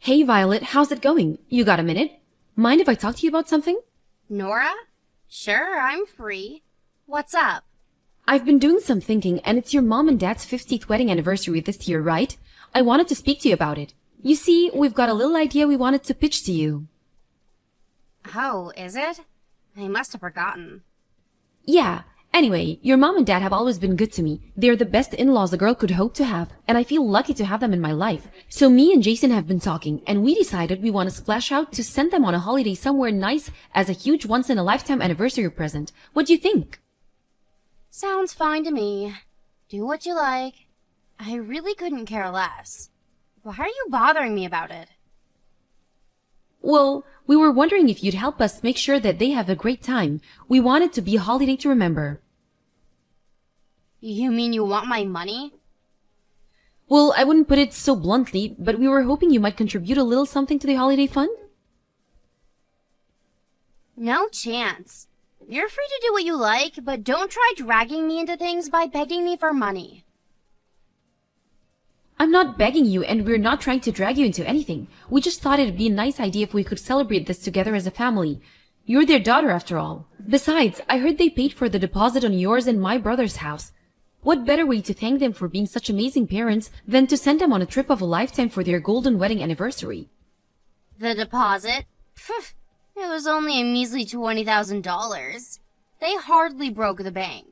Hey Violet, how's it going? You got a minute? Mind if I talk to you about something? Nora? Sure, I'm free. What's up? I've been doing some thinking, and it's your mom and dad's 50th wedding anniversary this year, right? I wanted to speak to you about it. You see, we've got a little idea we wanted to pitch to you. Oh, is it? I must have forgotten. Yeah. Anyway, your mom and dad have always been good to me. They're the best in-laws a girl could hope to have, and I feel lucky to have them in my life. So me and Jason have been talking, and we decided we want to splash out to send them on a holiday somewhere nice as a huge once-in-a-lifetime anniversary present. What do you think? Sounds fine to me. Do what you like. I really couldn't care less. Why are you bothering me about it? Well, we were wondering if you'd help us make sure that they have a great time. We want it to be a holiday to remember. You mean you want my money? Well, I wouldn't put it so bluntly, but we were hoping you might contribute a little something to the holiday fund. No chance. You're free to do what you like, but don't try dragging me into things by begging me for money. I'm not begging you, and we're not trying to drag you into anything. We just thought it'd be a nice idea if we could celebrate this together as a family. You're their daughter, after all. Besides, I heard they paid for the deposit on yours and my brother's house. What better way to thank them for being such amazing parents than to send them on a trip of a lifetime for their golden wedding anniversary? The deposit? Pfft, it was only a measly $20,000. They hardly broke the bank.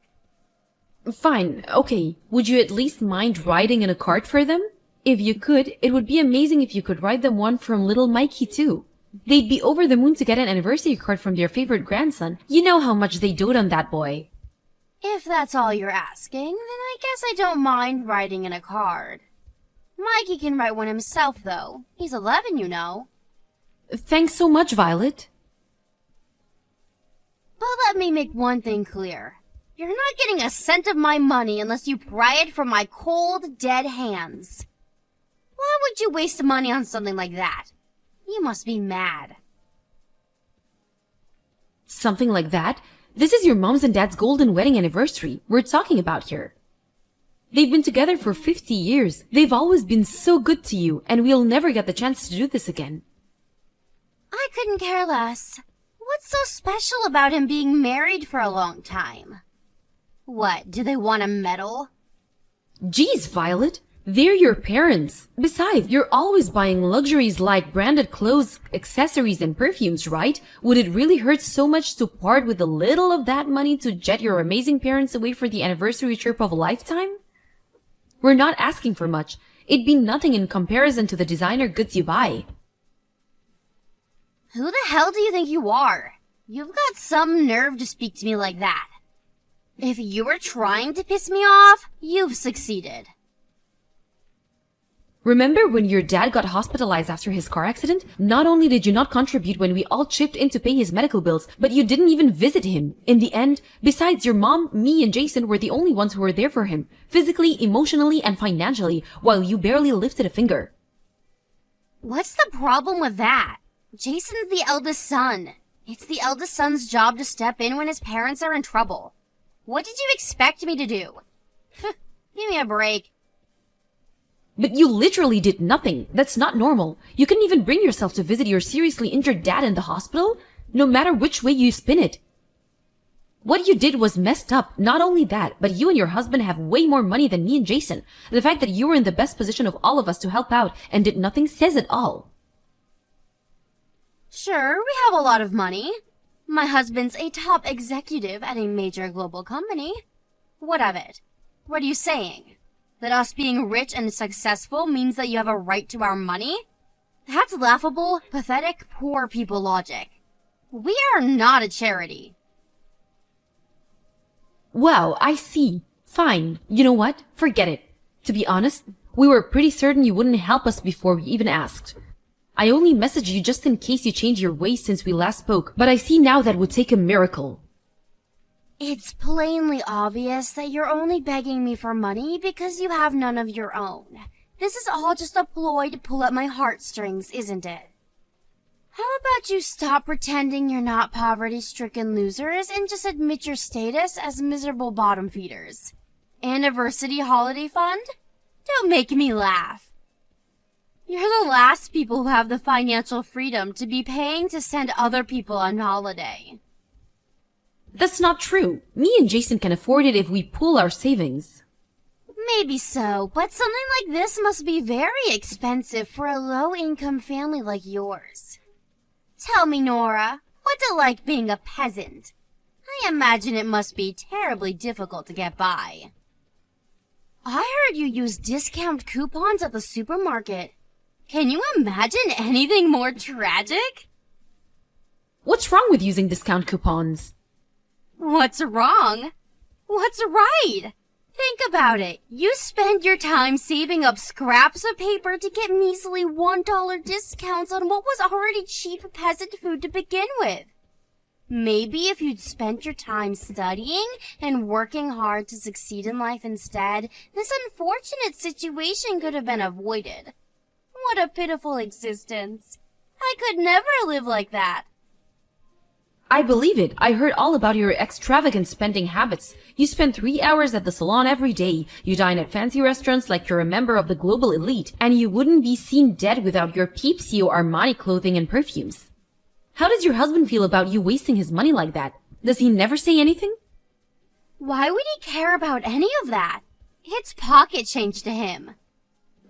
Fine, okay. Would you at least mind riding in a cart for them? If you could, it would be amazing if you could ride them one from little Mikey too. They'd be over the moon to get an anniversary card from their favorite grandson. You know how much they dote on that boy. If that's all you're asking, then I guess I don't mind riding in a card. Mikey can ride one himself, though. He's 11, you know. Thanks so much, Violet. But let me make one thing clear. You're not getting a cent of my money unless you pry it from my cold, dead hands. Why would you waste money on something like that? You must be mad. Something like that? This is your mom's and dad's golden wedding anniversary we're talking about here. They've been together for 50 years. They've always been so good to you, and we'll never get the chance to do this again. I couldn't care less. What's so special about him being married for a long time? What, do they want a medal? Geez, Violet, they're your parents. Besides, you're always buying luxuries like branded clothes, accessories, and perfumes, right? Would it really hurt so much to part with a little of that money to jet your amazing parents away for the anniversary trip of a lifetime? We're not asking for much. It'd be nothing in comparison to the designer goods you buy. Who the hell do you think you are? You've got some nerve to speak to me like that. If you were trying to piss me off, you've succeeded. Remember when your dad got hospitalized after his car accident? Not only did you not contribute when we all chipped in to pay his medical bills, but you didn't even visit him. In the end, besides your mom, me, and Jason were the only ones who were there for him, physically, emotionally, and financially, while you barely lifted a finger. What's the problem with that? Jason's the eldest son. It's the eldest son's job to step in when his parents are in trouble. What did you expect me to do? Give me a break. But you literally did nothing. That's not normal. You couldn't even bring yourself to visit your seriously injured dad in the hospital, no matter which way you spin it. What you did was messed up. Not only that, but you and your husband have way more money than me and Jason. The fact that you were in the best position of all of us to help out and did nothing says it all. Sure, we have a lot of money. My husband's a top executive at a major global company. What of it? What are you saying? That us being rich and successful means that you have a right to our money? That's laughable, pathetic, poor people logic. We are not a charity. Wow, I see. Fine. You know what? Forget it. To be honest, we were pretty certain you wouldn't help us before we even asked. I only messaged you just in case you changed your ways since we last spoke, but I see now that would take a miracle. It's plainly obvious that you're only begging me for money because you have none of your own. This is all just a ploy to pull at my heartstrings, isn't it? How about you stop pretending you're not poverty-stricken losers and just admit your status as miserable bottom feeders? Anniversary holiday fund? Don't make me laugh. You're the last people who have the financial freedom to be paying to send other people on holiday. That's not true. Me and Jason can afford it if we pool our savings. Maybe so, but something like this must be very expensive for a low-income family like yours. Tell me, Nora, what's it like being a peasant? I imagine it must be terribly difficult to get by. I heard you use discount coupons at the supermarket. Can you imagine anything more tragic? What's wrong with using discount coupons? What's wrong? What's right? Think about it. You spend your time saving up scraps of paper to get measly $1 discounts on what was already cheap peasant food to begin with. Maybe if you'd spent your time studying and working hard to succeed in life instead, this unfortunate situation could have been avoided. What a pitiful existence. I could never live like that. I believe it. I heard all about your extravagant spending habits. You spend 3 hours at the salon every day. You dine at fancy restaurants like you're a member of the global elite. And you wouldn't be seen dead without your Pepsio Armani clothing and perfumes. How does your husband feel about you wasting his money like that? Does he never say anything? Why would he care about any of that? It's pocket change to him.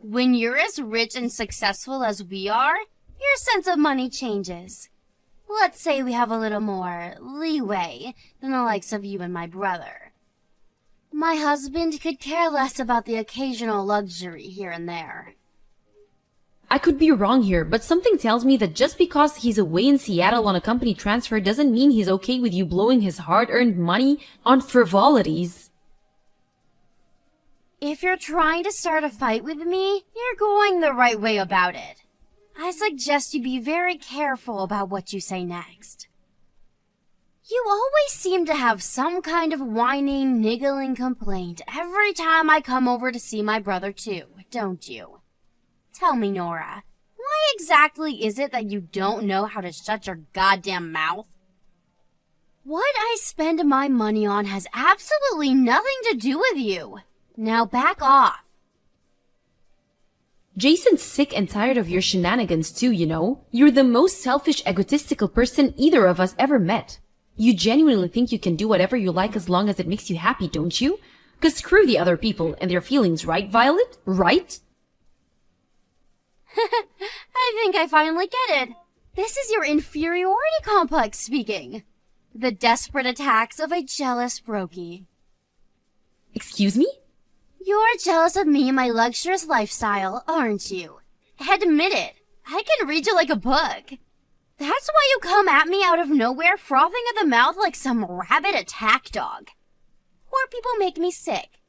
When you're as rich and successful as we are, your sense of money changes. Let's say we have a little more leeway than the likes of you and my brother. My husband could care less about the occasional luxury here and there. I could be wrong here, but something tells me that just because he's away in Seattle on a company transfer doesn't mean he's okay with you blowing his hard-earned money on frivolities. If you're trying to start a fight with me, you're going the right way about it. I suggest you be very careful about what you say next. You always seem to have some kind of whining, niggling complaint every time I come over to see my brother too, don't you? Tell me, Nora, why exactly is it that you don't know how to shut your goddamn mouth? What I spend my money on has absolutely nothing to do with you. Now back off. Jason's sick and tired of your shenanigans too, you know. You're the most selfish, egotistical person either of us ever met. You genuinely think you can do whatever you like as long as it makes you happy, don't you? 'Cause screw the other people and their feelings, right, Violet? Right? I think I finally get it. This is your inferiority complex speaking. The desperate attacks of a jealous brokey. Excuse me? You're jealous of me and my luxurious lifestyle, aren't you? Admit it. I can read you like a book. That's why you come at me out of nowhere, frothing at the mouth like some rabid attack dog. Poor people make me sick.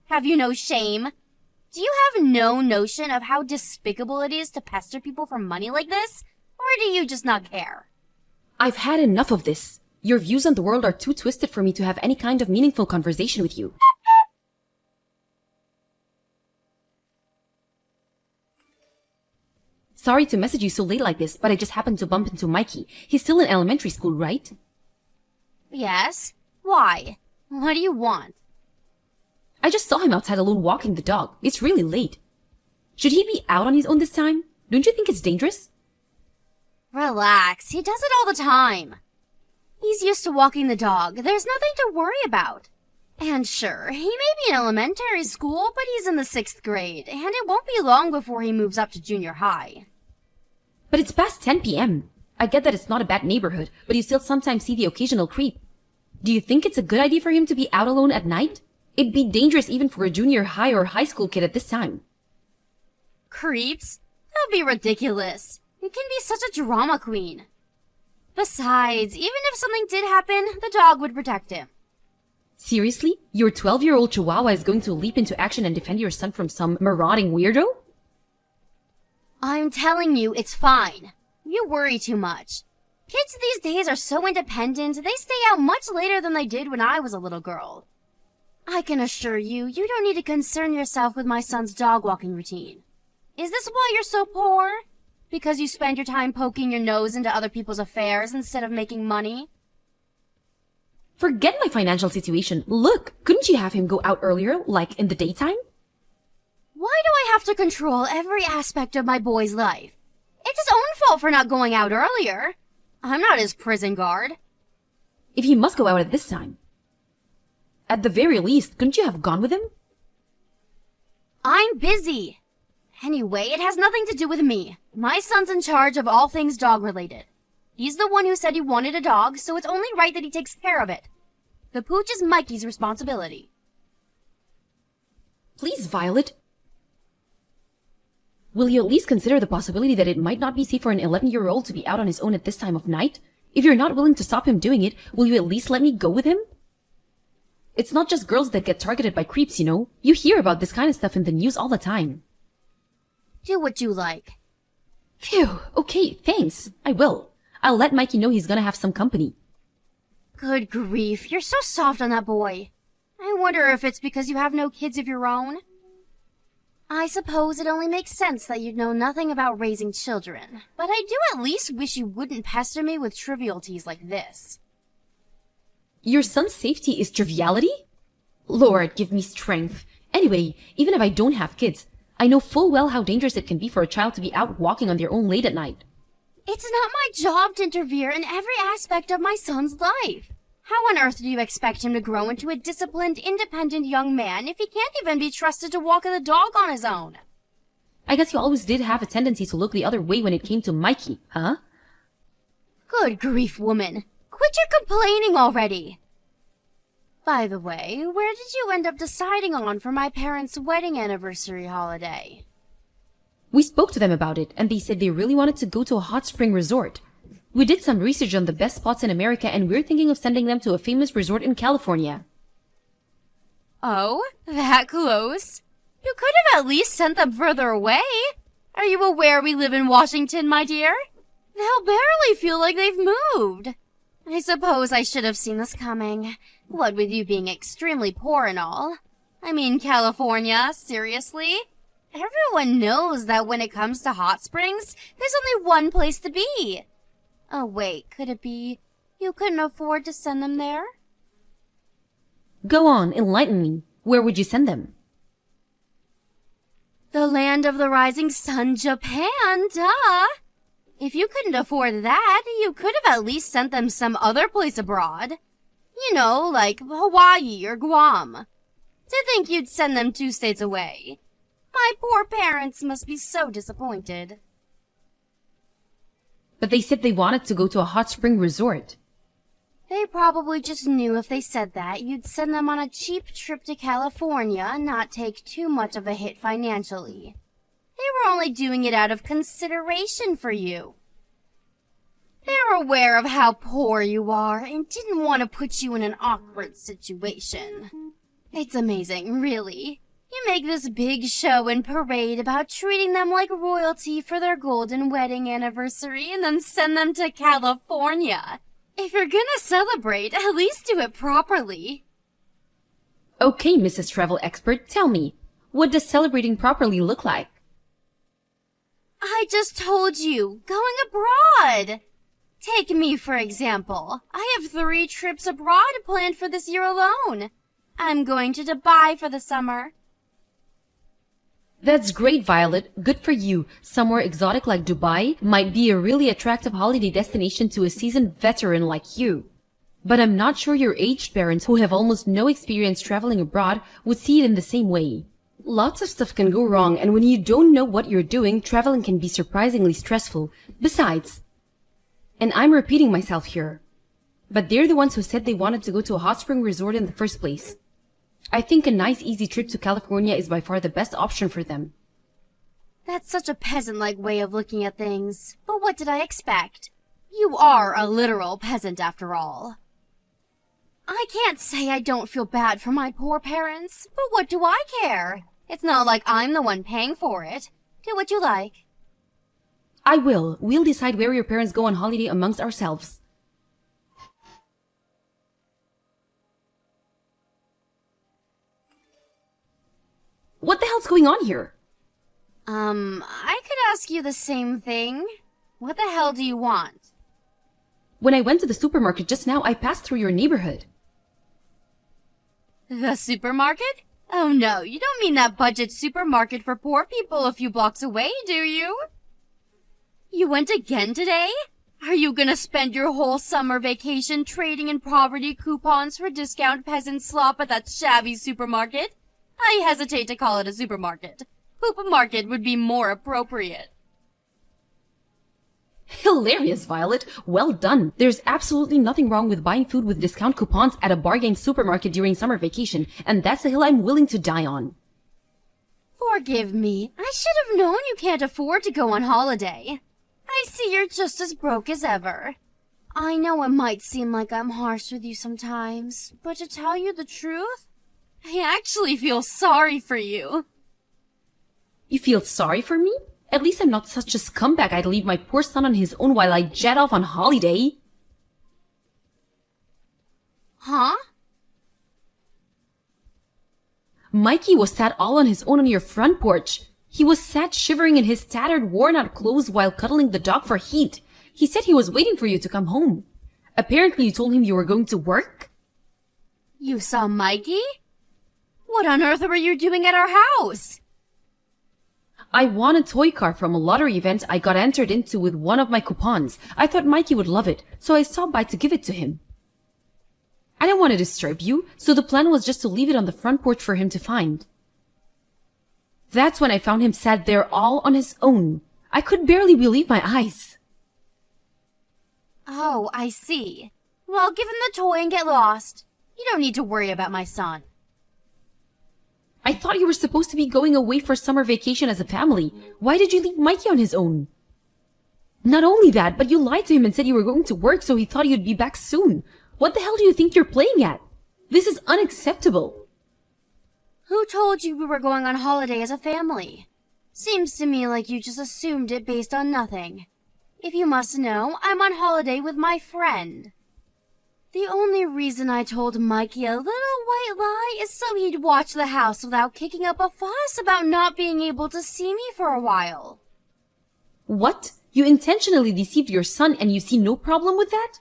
Have you no shame? Do you have no notion of how despicable it is to pester people for money like this? Or do you just not care? I've had enough of this. Your views on the world are too twisted for me to have any kind of meaningful conversation with you. Sorry to message you so late like this, but I just happened to bump into Mikey. He's still in elementary school, right? Yes? Why? What do you want? I just saw him outside alone walking the dog. It's really late. Should he be out on his own this time? Don't you think it's dangerous? Relax, he does it all the time. He's used to walking the dog. There's nothing to worry about. And sure, he may be in elementary school, but he's in the 6th grade, and it won't be long before he moves up to junior high. But it's past 10 p.m. I get that it's not a bad neighborhood, but you still sometimes see the occasional creep. Do you think it's a good idea for him to be out alone at night? It'd be dangerous even for a junior high or high school kid at this time. Creeps? That'd be ridiculous. You can be such a drama queen. Besides, even if something did happen, the dog would protect him. Seriously? Your 12-year-old chihuahua is going to leap into action and defend your son from some marauding weirdo? I'm telling you, it's fine. You worry too much. Kids these days are so independent, they stay out much later than they did when I was a little girl. I can assure you, you don't need to concern yourself with my son's dog walking routine. Is this why you're so poor? Because you spend your time poking your nose into other people's affairs instead of making money? Forget my financial situation. Look, couldn't you have him go out earlier, like in the daytime? Why do I have to control every aspect of my boy's life? It's his own fault for not going out earlier. I'm not his prison guard. If he must go out at this time, at the very least, couldn't you have gone with him? I'm busy. Anyway, it has nothing to do with me. My son's in charge of all things dog-related. He's the one who said he wanted a dog, so it's only right that he takes care of it. The pooch is Mikey's responsibility. Please, Violet. Will you at least consider the possibility that it might not be safe for an 11-year-old to be out on his own at this time of night? If you're not willing to stop him doing it, will you at least let me go with him? It's not just girls that get targeted by creeps, you know. You hear about this kind of stuff in the news all the time. Do what you like. Phew, okay, thanks. I will. I'll let Mikey know he's gonna have some company. Good grief, you're so soft on that boy. I wonder if it's because you have no kids of your own. I suppose it only makes sense that you'd know nothing about raising children, but I do at least wish you wouldn't pester me with trivialities like this. Your son's safety is triviality? Lord, give me strength. Anyway, even if I don't have kids, I know full well how dangerous it can be for a child to be out walking on their own late at night. It's not my job to interfere in every aspect of my son's life. How on earth do you expect him to grow into a disciplined, independent young man if he can't even be trusted to walk the dog on his own? I guess you always did have a tendency to look the other way when it came to Mikey, huh? Good grief, woman. Quit your complaining already. By the way, where did you end up deciding on for my parents' wedding anniversary holiday? We spoke to them about it, and they said they really wanted to go to a hot spring resort. We did some research on the best spots in America, and we're thinking of sending them to a famous resort in California. Oh, that close? You could have at least sent them further away. Are you aware we live in Washington, my dear? They'll barely feel like they've moved. I suppose I should have seen this coming. What with you being extremely poor and all. I mean, California, seriously? Everyone knows that when it comes to hot springs, there's only one place to be. Oh wait, could it be you couldn't afford to send them there? Go on, enlighten me. Where would you send them? The land of the rising sun, Japan, duh! If you couldn't afford that, you could have at least sent them some other place abroad. You know, like Hawaii or Guam. To think you'd send them 2 states away. My poor parents must be so disappointed. But they said they wanted to go to a hot spring resort. They probably just knew if they said that, you'd send them on a cheap trip to California and not take too much of a hit financially. They were only doing it out of consideration for you. They're aware of how poor you are and didn't want to put you in an awkward situation. It's amazing, really. You make this big show and parade about treating them like royalty for their golden wedding anniversary and then send them to California. If you're gonna celebrate, at least do it properly. Okay, Mrs. Travel Expert, tell me, what does celebrating properly look like? I just told you, going abroad. Take me, for example. I have 3 trips abroad planned for this year alone. I'm going to Dubai for the summer. That's great, Violet. Good for you. Somewhere exotic like Dubai might be a really attractive holiday destination to a seasoned veteran like you. But I'm not sure your aged parents, who have almost no experience traveling abroad, would see it in the same way. Lots of stuff can go wrong, and when you don't know what you're doing, traveling can be surprisingly stressful. Besides, and I'm repeating myself here, but they're the ones who said they wanted to go to a hot spring resort in the first place. I think a nice easy trip to California is by far the best option for them. That's such a peasant-like way of looking at things. But what did I expect? You are a literal peasant after all. I can't say I don't feel bad for my poor parents, but what do I care? It's not like I'm the one paying for it. Do what you like. I will. We'll decide where your parents go on holiday amongst ourselves. What the hell's going on here? I could ask you the same thing. What the hell do you want? When I went to the supermarket just now, I passed through your neighborhood. The supermarket? Oh no, you don't mean that budget supermarket for poor people a few blocks away, do you? You went again today? Are you gonna spend your whole summer vacation trading in poverty coupons for discount peasant slop at that shabby supermarket? I hesitate to call it a supermarket. Poop market would be more appropriate. Hilarious, Violet. Well done. There's absolutely nothing wrong with buying food with discount coupons at a bargain supermarket during summer vacation, and that's a hill I'm willing to die on. Forgive me. I should have known you can't afford to go on holiday. I see you're just as broke as ever. I know it might seem like I'm harsh with you sometimes, but to tell you the truth, I actually feel sorry for you. You feel sorry for me? At least I'm not such a scumbag I'd leave my poor son on his own while I jet off on holiday. Huh? Mikey was sat all on his own on your front porch. He was sat shivering in his tattered, worn-out clothes while cuddling the dog for heat. He said he was waiting for you to come home. Apparently you told him you were going to work. You saw Mikey? What on earth were you doing at our house? I won a toy car from a lottery event I got entered into with one of my coupons. I thought Mikey would love it, so I stopped by to give it to him. I didn't want to disturb you, so the plan was just to leave it on the front porch for him to find. That's when I found him sat there all on his own. I could barely believe my eyes. Oh, I see. Well, give him the toy and get lost. You don't need to worry about my son. I thought you were supposed to be going away for summer vacation as a family. Why did you leave Mikey on his own? Not only that, but you lied to him and said you were going to work, so he thought you'd be back soon. What the hell do you think you're playing at? This is unacceptable. Who told you we were going on holiday as a family? Seems to me like you just assumed it based on nothing. If you must know, I'm on holiday with my friend. The only reason I told Mikey a little white lie is so he'd watch the house without kicking up a fuss about not being able to see me for a while. What? You intentionally deceived your son and you see no problem with that?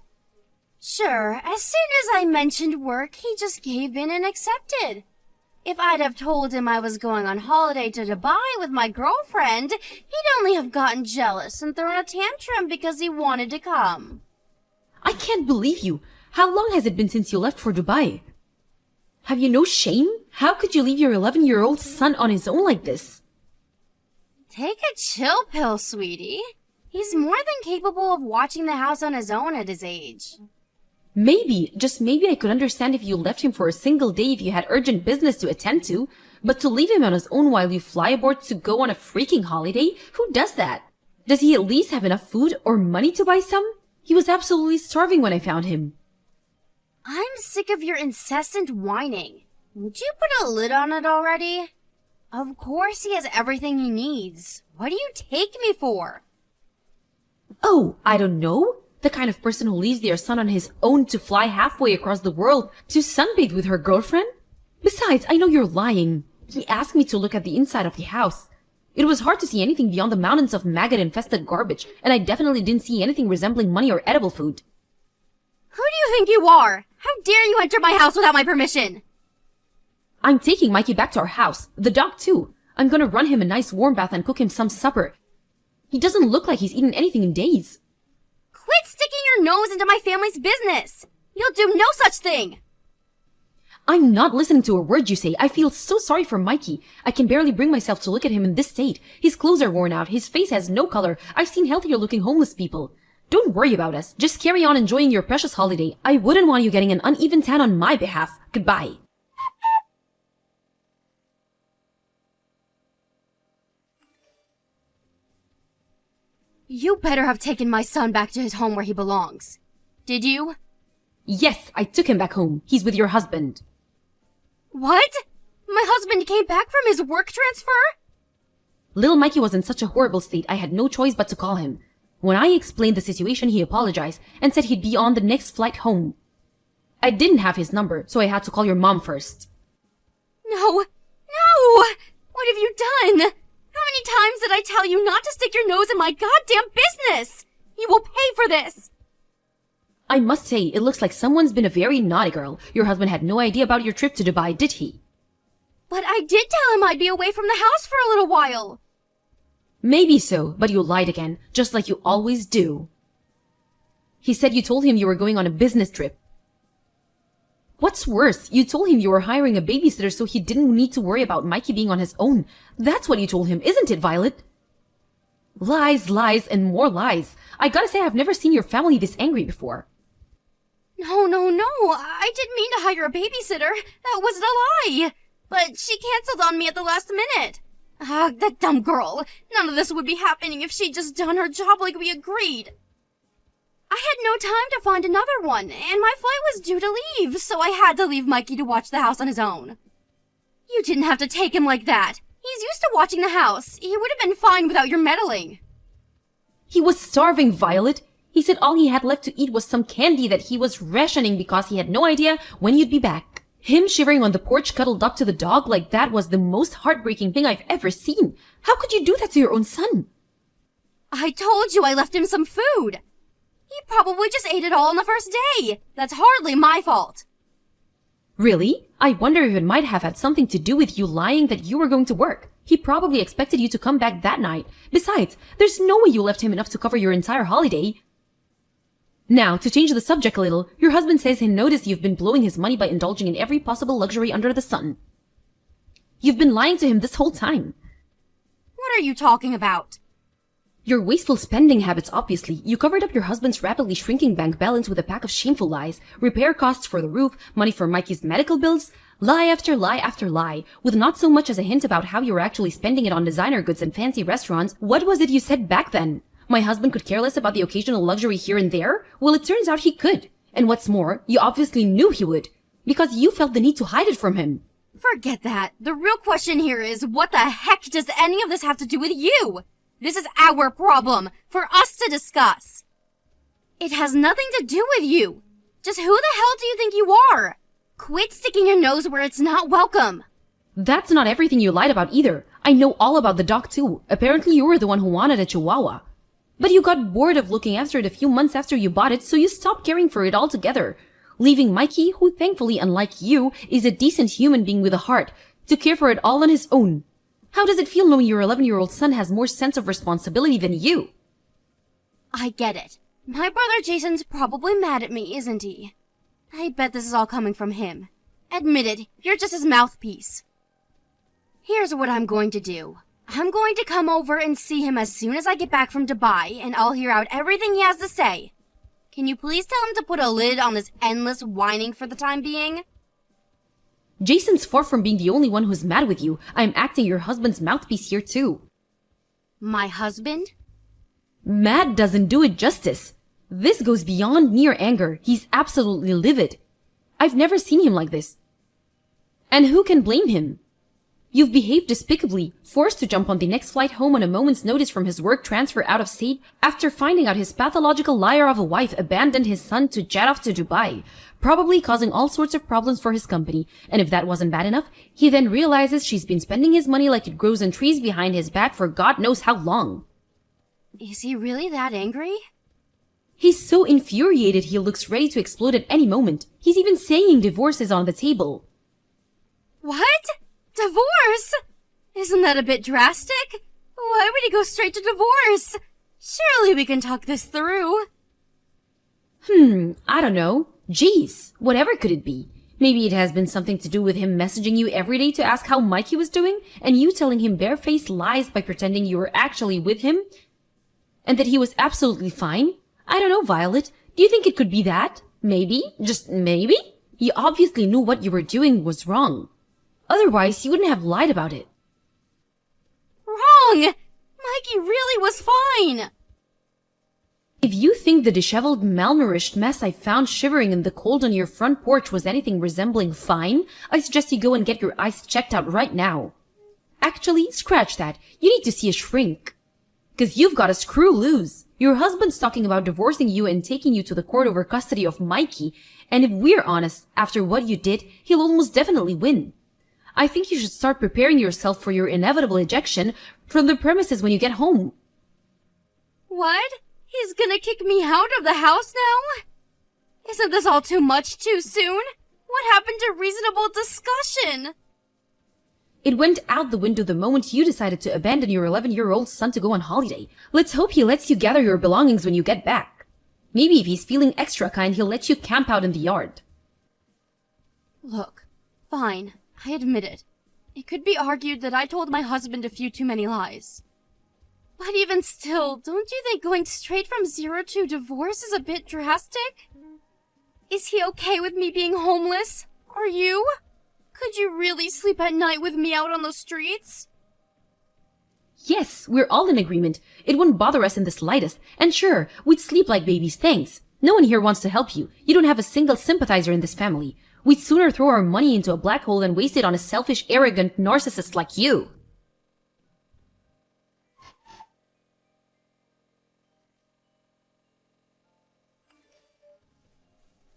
Sure, as soon as I mentioned work, he just gave in and accepted. If I'd have told him I was going on holiday to Dubai with my girlfriend, he'd only have gotten jealous and thrown a tantrum because he wanted to come. I can't believe you. How long has it been since you left for Dubai? Have you no shame? How could you leave your 11-year-old son on his own like this? Take a chill pill, sweetie. He's more than capable of watching the house on his own at his age. Maybe, just maybe I could understand if you left him for a single day if you had urgent business to attend to, but to leave him on his own while you fly aboard to go on a freaking holiday? Who does that? Does he at least have enough food or money to buy some? He was absolutely starving when I found him. I'm sick of your incessant whining. Would you put a lid on it already? Of course he has everything he needs. What do you take me for? Oh, I don't know. The kind of person who leaves their son on his own to fly halfway across the world to sunbathe with her girlfriend? Besides, I know you're lying. He asked me to look at the inside of the house. It was hard to see anything beyond the mountains of maggot-infested garbage, and I definitely didn't see anything resembling money or edible food. Who do you think you are? How dare you enter my house without my permission? I'm taking Mikey back to our house. The dog, too. I'm gonna run him a nice warm bath and cook him some supper. He doesn't look like he's eaten anything in days. Quit sticking your nose into my family's business! You'll do no such thing! I'm not listening to a word you say. I feel so sorry for Mikey. I can barely bring myself to look at him in this state. His clothes are worn out. His face has no color. I've seen healthier-looking homeless people. Don't worry about us. Just carry on enjoying your precious holiday. I wouldn't want you getting an uneven tan on my behalf. Goodbye. You better have taken my son back to his home where he belongs. Did you? Yes, I took him back home. He's with your husband. What? My husband came back from his work transfer? Little Mikey was in such a horrible state I had no choice but to call him. When I explained the situation, he apologized and said he'd be on the next flight home. I didn't have his number, so I had to call your mom first. No! No! What have you done? How many times did I tell you not to stick your nose in my goddamn business? You will pay for this! I must say, it looks like someone's been a very naughty girl. Your husband had no idea about your trip to Dubai, did he? But I did tell him I'd be away from the house for a little while. Maybe so, but you lied again, just like you always do. He said you told him you were going on a business trip. What's worse, you told him you were hiring a babysitter so he didn't need to worry about Mikey being on his own. That's what you told him, isn't it, Violet? Lies, lies, and more lies. I gotta say, I've never seen your family this angry before. No. I didn't mean to hire a babysitter. That wasn't a lie. But she canceled on me at the last minute. Ah, that dumb girl. None of this would be happening if she'd just done her job like we agreed. I had no time to find another one, and my flight was due to leave, so I had to leave Mikey to watch the house on his own. You didn't have to take him like that. He's used to watching the house. He would have been fine without your meddling. He was starving, Violet. He said all he had left to eat was some candy that he was rationing because he had no idea when you'd be back. Him shivering on the porch cuddled up to the dog like that was the most heartbreaking thing I've ever seen. How could you do that to your own son? I told you I left him some food. He probably just ate it all on the first day. That's hardly my fault. Really? I wonder if it might have had something to do with you lying that you were going to work. He probably expected you to come back that night. Besides, there's no way you left him enough to cover your entire holiday. Now, to change the subject a little, your husband says he noticed you've been blowing his money by indulging in every possible luxury under the sun. You've been lying to him this whole time. What are you talking about? Your wasteful spending habits, obviously. You covered up your husband's rapidly shrinking bank balance with a pack of shameful lies, repair costs for the roof, money for Mikey's medical bills, lie after lie after lie, with not so much as a hint about how you were actually spending it on designer goods and fancy restaurants. What was it you said back then? My husband could care less about the occasional luxury here and there? Well, it turns out he could. And what's more, you obviously knew he would, because you felt the need to hide it from him. Forget that. The real question here is, what the heck does any of this have to do with you? This is our problem, for us to discuss. It has nothing to do with you. Just who the hell do you think you are? Quit sticking your nose where it's not welcome. That's not everything you lied about either. I know all about the dog too. Apparently you were the one who wanted a chihuahua. But you got bored of looking after it a few months after you bought it, so you stopped caring for it altogether, leaving Mikey, who thankfully, unlike you, is a decent human being with a heart, to care for it all on his own. How does it feel knowing your 11-year-old son has more sense of responsibility than you? I get it. My brother Jason's probably mad at me, isn't he? I bet this is all coming from him. Admit it, you're just his mouthpiece. Here's what I'm going to do. I'm going to come over and see him as soon as I get back from Dubai, and I'll hear out everything he has to say. Can you please tell him to put a lid on this endless whining for the time being? Jason's far from being the only one who's mad with you. I'm acting your husband's mouthpiece here too. My husband? Mad doesn't do it justice. This goes beyond mere anger. He's absolutely livid. I've never seen him like this. And who can blame him? You've behaved despicably, forced to jump on the next flight home on a moment's notice from his work transfer out of state after finding out his pathological liar of a wife abandoned his son to jet off to Dubai, probably causing all sorts of problems for his company. And if that wasn't bad enough, he then realizes she's been spending his money like it grows on trees behind his back for God knows how long. Is he really that angry? He's so infuriated he looks ready to explode at any moment. He's even saying divorce is on the table. What? Divorce? Isn't that a bit drastic? Why would he go straight to divorce? Surely we can talk this through. I don't know. Geez, whatever could it be? Maybe it has been something to do with him messaging you every day to ask how Mikey was doing, and you telling him barefaced lies by pretending you were actually with him, and that he was absolutely fine? I don't know, Violet. Do you think it could be that? Maybe? Just maybe? You obviously knew what you were doing was wrong. Otherwise, you wouldn't have lied about it. Wrong! Mikey really was fine! If you think the disheveled, malnourished mess I found shivering in the cold on your front porch was anything resembling fine, I suggest you go and get your eyes checked out right now. Actually, scratch that. You need to see a shrink. 'Cause you've got a screw loose. Your husband's talking about divorcing you and taking you to the court over custody of Mikey, and if we're honest, after what you did, he'll almost definitely win. I think you should start preparing yourself for your inevitable ejection from the premises when you get home. What? He's gonna kick me out of the house now? Isn't this all too much too soon? What happened to reasonable discussion? It went out the window the moment you decided to abandon your 11-year-old son to go on holiday. Let's hope he lets you gather your belongings when you get back. Maybe if he's feeling extra kind, he'll let you camp out in the yard. Look, fine, I admit it. It could be argued that I told my husband a few too many lies. But even still, don't you think going straight from 0 to divorce is a bit drastic? Is he okay with me being homeless? Are you? Could you really sleep at night with me out on the streets? Yes, we're all in agreement. It wouldn't bother us in the slightest. And sure, we'd sleep like babies, thanks. No one here wants to help you. You don't have a single sympathizer in this family. We'd sooner throw our money into a black hole than waste it on a selfish, arrogant narcissist like you.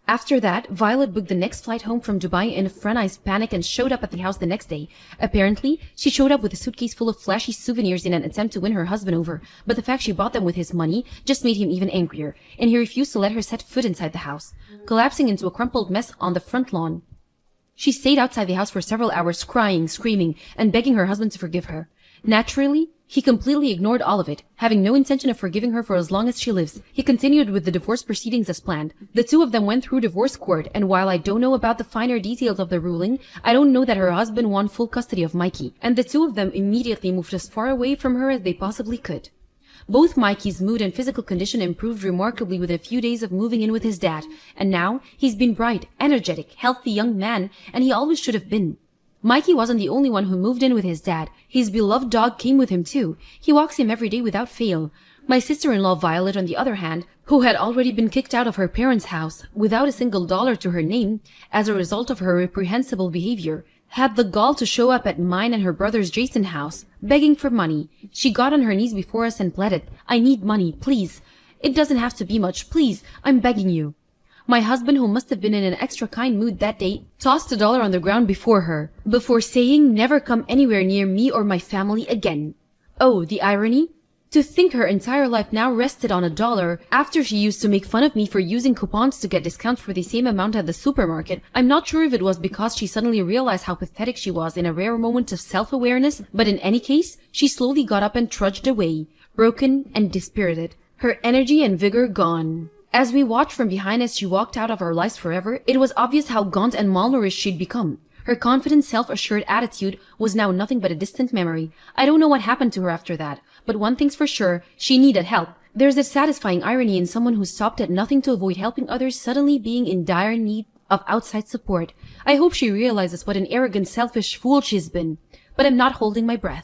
After that, Violet booked the next flight home from Dubai in a frenzied panic and showed up at the house the next day. Apparently, she showed up with a suitcase full of flashy souvenirs in an attempt to win her husband over, but the fact she bought them with his money just made him even angrier, and he refused to let her set foot inside the house, collapsing into a crumpled mess on the front lawn. She stayed outside the house for several hours, crying, screaming, and begging her husband to forgive her. Naturally, he completely ignored all of it, having no intention of forgiving her for as long as she lives. He continued with the divorce proceedings as planned. The two of them went through divorce court, and while I don't know about the finer details of the ruling, I don't know that her husband won full custody of Mikey, and the two of them immediately moved as far away from her as they possibly could. Both Mikey's mood and physical condition improved remarkably within a few days of moving in with his dad, and now he's been bright, energetic, healthy young man, and he always should have been. Mikey wasn't the only one who moved in with his dad. His beloved dog came with him too. He walks him every day without fail. My sister-in-law Violet, on the other hand, who had already been kicked out of her parents' house without a single dollar to her name as a result of her reprehensible behavior, had the gall to show up at mine and her brother's Jason house, begging for money. She got on her knees before us and pleaded, "I need money, please. It doesn't have to be much, please. I'm begging you." My husband, who must have been in an extra kind mood that day, tossed $1 on the ground before her, before saying, "Never come anywhere near me or my family again." Oh, the irony? To think her entire life now rested on $1 after she used to make fun of me for using coupons to get discounts for the same amount at the supermarket. I'm not sure if it was because she suddenly realized how pathetic she was in a rare moment of self-awareness, but in any case, she slowly got up and trudged away, broken and dispirited, her energy and vigor gone. As we watched from behind as she walked out of our lives forever, it was obvious how gaunt and malnourished she'd become. Her confident, self-assured attitude was now nothing but a distant memory. I don't know what happened to her after that, but one thing's for sure, she needed help. There's a satisfying irony in someone who stopped at nothing to avoid helping others suddenly being in dire need of outside support. I hope she realizes what an arrogant, selfish fool she's been. But I'm not holding my breath.